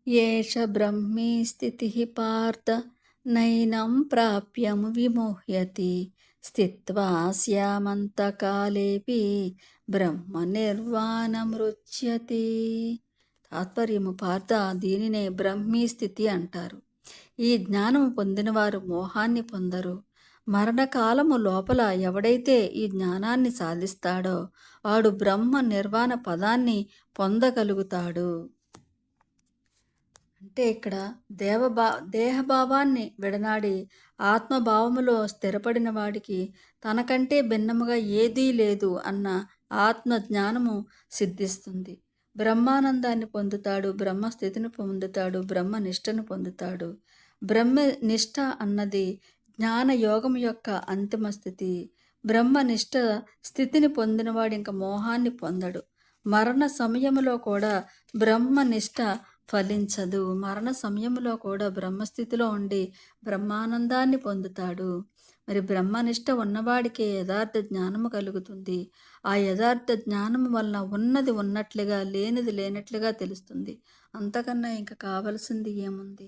ఏష బ్రహ్మీ స్థితిః పార్థ నైనం ప్రాప్యం విముహ్యతి స్థిత్వా స్యామంతకాలేపి బ్రహ్మ నిర్వాణమృచ్యతి. తాత్పర్యము: పార్థ, దీనినే బ్రహ్మీ స్థితి అంటారు. ఈ జ్ఞానము పొందినవారు మోహాన్ని పొందరు. మరణకాలము లోపల ఎవడైతే ఈ జ్ఞానాన్ని సాధిస్తాడో వాడు బ్రహ్మ నిర్వాణ పదాన్ని పొందగలుగుతాడు. అంటే ఇక్కడ దేహభావాన్ని విడనాడి ఆత్మభావములో స్థిరపడిన వాడికి తనకంటే భిన్నముగా ఏదీ లేదు అన్న ఆత్మ జ్ఞానము సిద్ధిస్తుంది. బ్రహ్మానందాన్ని పొందుతాడు, బ్రహ్మస్థితిని పొందుతాడు, బ్రహ్మనిష్టను పొందుతాడు. బ్రహ్మనిష్ట అన్నది జ్ఞాన యోగం యొక్క అంతిమ స్థితి. బ్రహ్మనిష్ట స్థితిని పొందినవాడు ఇంక మోహాన్ని పొందడు. మరణ సమయంలో కూడా బ్రహ్మనిష్ట ఫలించదు. మరణ సమయంలో కూడా బ్రహ్మస్థితిలో ఉండి బ్రహ్మానందాన్ని పొందుతాడు. మరి బ్రహ్మనిష్ట ఉన్నవాడికే యథార్థ జ్ఞానము కలుగుతుంది. ఆ యథార్థ జ్ఞానము వలన ఉన్నది ఉన్నట్లుగా, లేనిది లేనట్లుగా తెలుస్తుంది. అంతకన్నా ఇంకా కావలసింది ఏముంది?